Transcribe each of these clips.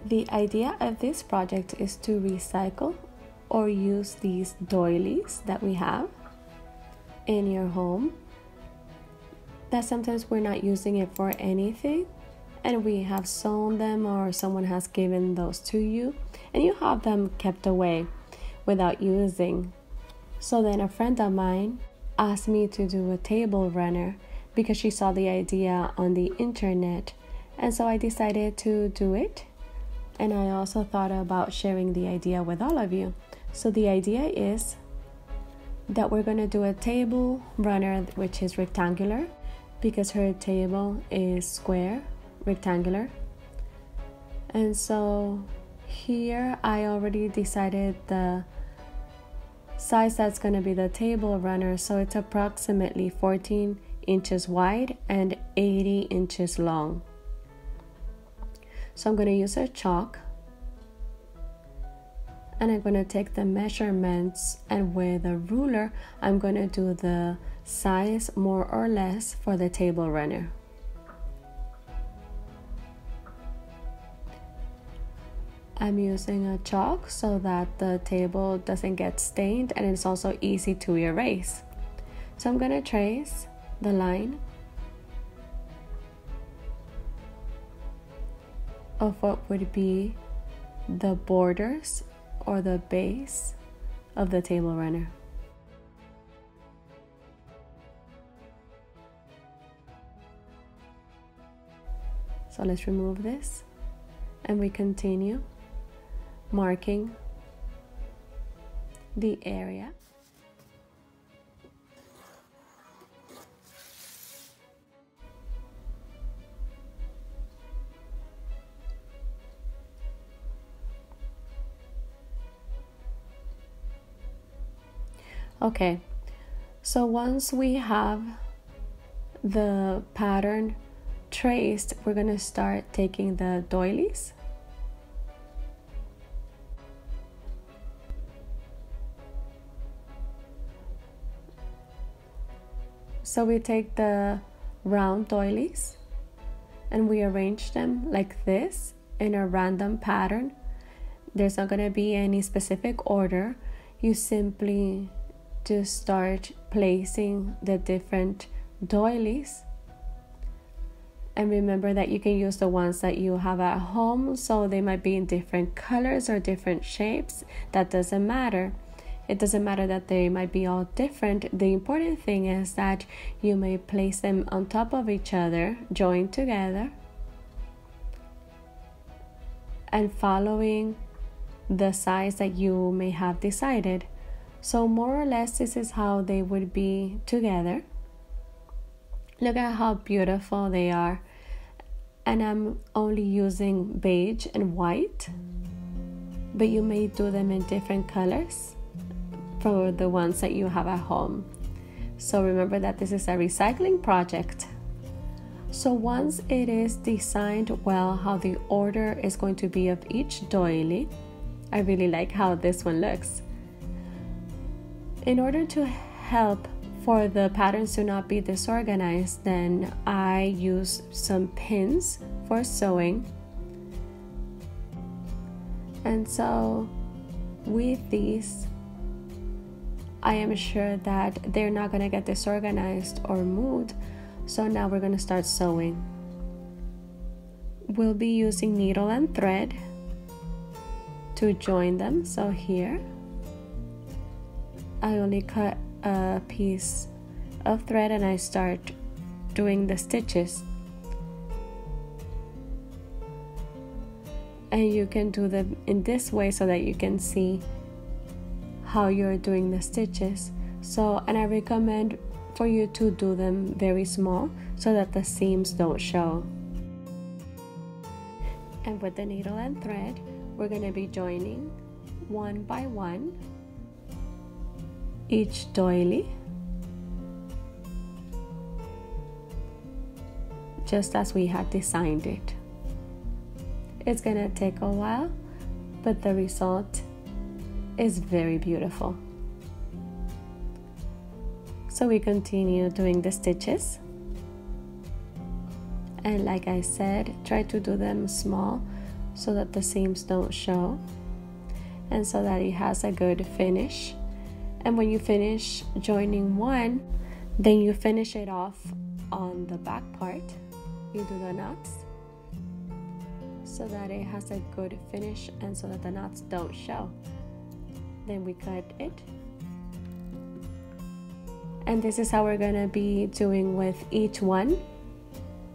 The idea of this project is to recycle or use these doilies that we have in your home that sometimes we're not using it for anything, and we have sewn them or someone has given those to you and you have them kept away without using. So then a friend of mine asked me to do a table runner because she saw the idea on the internet, and so I decided to do it. And I also thought about sharing the idea with all of you. So the idea is that we're going to do a table runner which is rectangular because her table is square, rectangular. And so here I already decided the size that's going to be the table runner. So it's approximately 14 inches wide and 80 inches long. So I'm going to use a chalk and I'm going to take the measurements, and with a ruler I'm going to do the size more or less for the table runner. I'm using a chalk so that the table doesn't get stained and it's also easy to erase. So I'm going to trace the line of what would be the borders or the base of the table runner. So let's remove this and we continue marking the area. Okay, so once we have the pattern traced, we're going to start taking the doilies. So we take the round doilies and we arrange them like this in a random pattern. There's not going to be any specific order. You simply just start placing the different doilies. And remember that you can use the ones that you have at home, so they might be in different colors or different shapes. That doesn't matter. It doesn't matter that they might be all different. The important thing is that you may place them on top of each other, joined together, and following the size that you may have decided. So more or less this is how they would be together. Look at how beautiful they are. And I'm only using beige and white, but you may do them in different colors for the ones that you have at home. So remember that this is a recycling project. So once it is designed well how the order is going to be of each doily, I really like how this one looks. In order to help for the patterns to not be disorganized, then I use some pins for sewing. And so with these, I am sure that they're not going to get disorganized or moved. So now we're going to start sewing. We'll be using needle and thread to join them. So here I only cut a piece of thread and I start doing the stitches. And you can do them in this way so that you can see how you're doing the stitches. So, and I recommend for you to do them very small so that the seams don't show. And with the needle and thread, we're going to be joining one by one each doily, just as we had designed it. It's gonna take a while, but the result is very beautiful. So we continue doing the stitches, and like I said, try to do them small so that the seams don't show and so that it has a good finish. And when you finish joining one, then you finish it off on the back part. You do the knots so that it has a good finish and so that the knots don't show. Then we cut it. And this is how we're gonna be doing with each one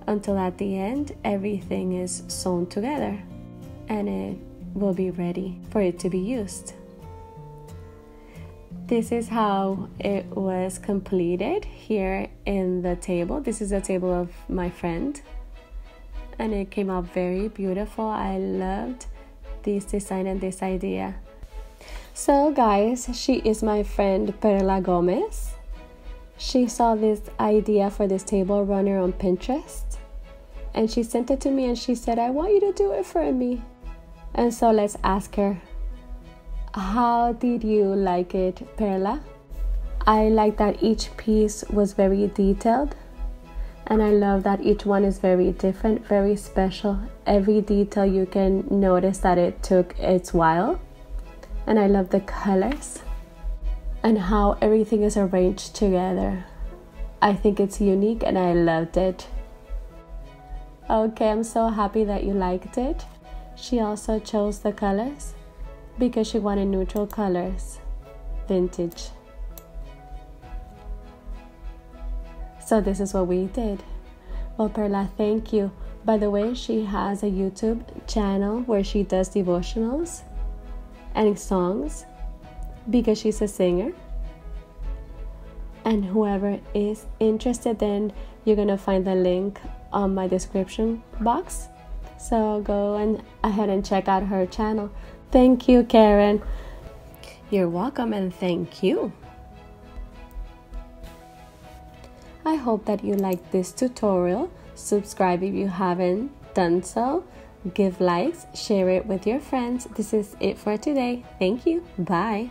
until at the end everything is sewn together and it will be ready for it to be used. This is how it was completed here in the table. This is the table of my friend and it came out very beautiful. I loved this design and this idea. So guys, she is my friend Perla Gomez. She saw this idea for this table runner on Pinterest and she sent it to me and she said, I want you to do it for me. And so let's ask her, how did you like it, Perla? I like that each piece was very detailed and I love that each one is very different, very special. Every detail you can notice that it took its while. And I love the colors and how everything is arranged together. I think it's unique and I loved it. Okay, I'm so happy that you liked it. She also chose the colors because she wanted neutral colors, vintage. So this is what we did. Well, Perla, thank you. By the way, she has a YouTube channel where she does devotionals and songs because she's a singer. And whoever is interested, then you're gonna find the link on my description box. So go ahead and check out her channel. Thank you, Karen. You're welcome and thank you. I hope that you liked this tutorial. Subscribe if you haven't done so. Give likes, share it with your friends. This is it for today. Thank you. Bye.